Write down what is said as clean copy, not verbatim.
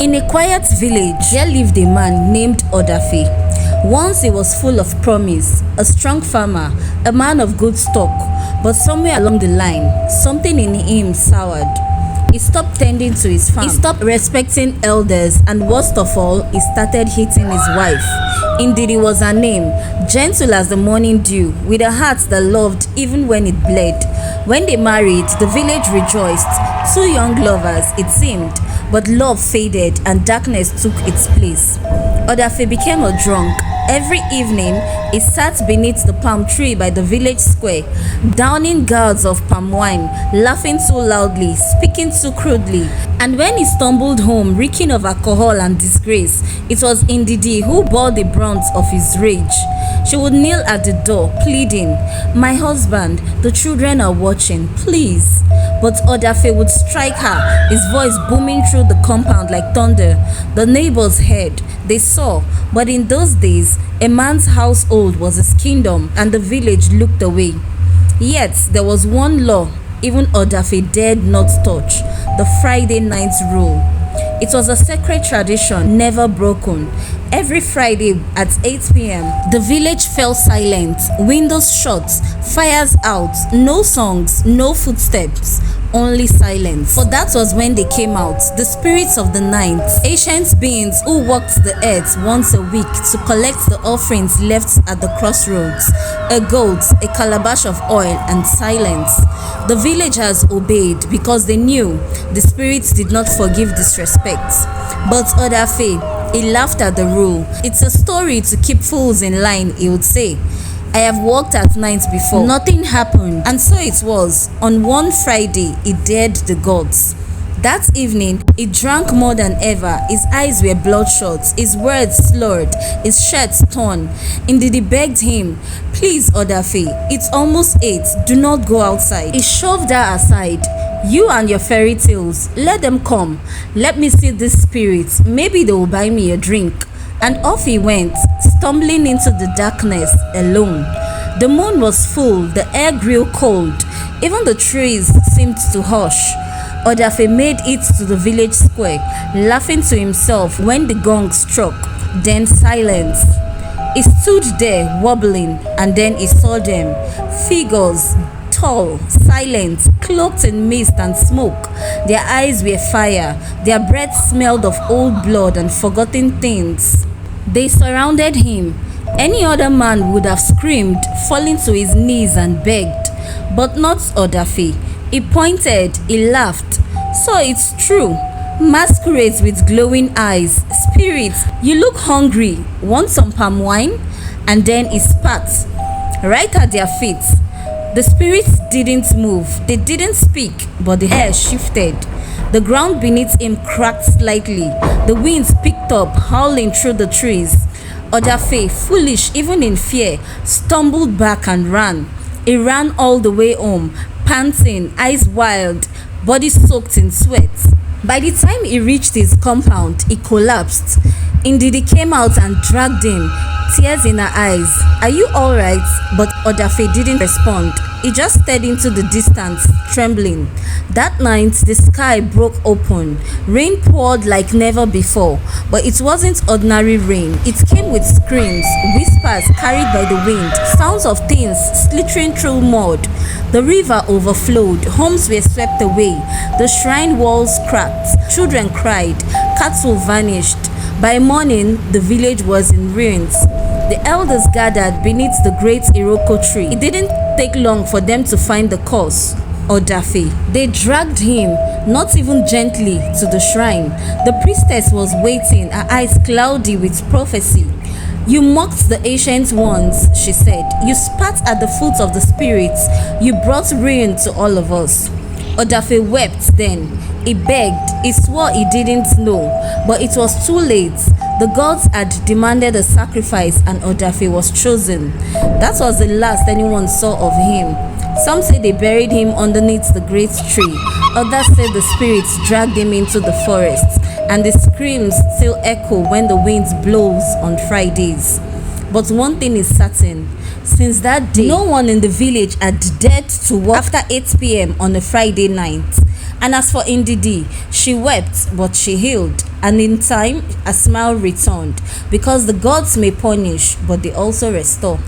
In a quiet village, there lived a man named Odafe. Once he was full of promise, a strong farmer, a man of good stock, but somewhere along the line, something in him soured. He stopped tending to his farm. He stopped respecting elders, and worst of all, he started hating his wife. Indeed, it was her name, gentle as the morning dew, with a heart that loved even when it bled. When they married, the village rejoiced. Two young lovers, it seemed, but love faded and darkness took its place. Odafe became a drunk. Every evening, he sat beneath the palm tree by the village square, downing gourds of palm wine, laughing too loudly, speaking too crudely. And when he stumbled home, reeking of alcohol and disgrace, it was Ndidi who bore the brunt of his rage. She would kneel at the door, pleading, "My husband, the children are watching, please." But Odafe would strike her, his voice booming through the compound like thunder. The neighbors heard, they saw, but in those days, a man's household was his kingdom, and the village looked away. Yet there was one law even Odafe dared not touch: the Friday night rule. It was a sacred tradition, never broken. Every Friday at 8 p.m., the village fell silent, windows shut, fires out, no songs, no footsteps, only silence. For that was when they came out, the spirits of the night, ancient beings who walked the earth once a week to collect the offerings left at the crossroads: a goat, a calabash of oil, and silence. The villagers obeyed because they knew the spirits did not forgive disrespect. But Odafe, he laughed at the rule. "It's a story to keep fools in line," he would say. "I have walked at night before. Nothing happened." And so it was. On one Friday, he dared the gods. That evening, he drank more than ever. His eyes were bloodshot, his words slurred, his shirt torn. Indeed, he begged him, "Please, Odafe, it's almost 8. Do not go outside." He shoved her aside. "You and your fairy tales, let them come. Let me see these spirits. Maybe they will buy me a drink." And off he went, stumbling into the darkness alone. The moon was full, the air grew cold, even the trees seemed to hush. Odafe made it to the village square, laughing to himself when the gong struck, then silence. He stood there wobbling, and then he saw them, figures, tall, silent, cloaked in mist and smoke. Their eyes were fire, their breath smelled of old blood and forgotten things. They surrounded him. Any other man would have screamed, falling to his knees and begged, but not Odafe. He pointed, he laughed. "So it's true. Masquerades with glowing eyes, spirits, you look hungry, want some palm wine?" And then he spat, right at their feet. The spirits didn't move, they didn't speak, but the air shifted. The ground beneath him cracked slightly. The winds picked up, howling through the trees. Odafe, foolish even in fear, stumbled back and ran. He ran all the way home, panting, eyes wild, body soaked in sweat. By the time he reached his compound, he collapsed. Indeed, he came out and dragged him, tears in her eyes. "Are you all right?" But Odafe didn't respond. He just stared into the distance, trembling. That night, the sky broke open. Rain poured like never before, but it wasn't ordinary rain. It came with screams, whispers carried by the wind, sounds of things slithering through mud. The river overflowed, homes were swept away, the shrine walls cracked, children cried, cattle vanished. By morning, the village was in ruins. The elders gathered beneath the great Iroko tree. It didn't take long for them to find the cause: Odafe. They dragged him, not even gently, to the shrine. The priestess was waiting, her eyes cloudy with prophecy. "You mocked the ancient ones," she said. "You spat at the foot of the spirits. You brought ruin to all of us." Odafe wept then. He begged, he swore he didn't know, but it was too late. The gods had demanded a sacrifice and Odafe was chosen. That was the last anyone saw of him. Some say they buried him underneath the great tree. Others say the spirits dragged him into the forest, and the screams still echo when the wind blows on Fridays. But one thing is certain: since that day, no one in the village had dared to walk after 8 p.m. on a Friday night. And as for Ndidi, she wept, but she healed. And in time, a smile returned, because the gods may punish, but they also restore.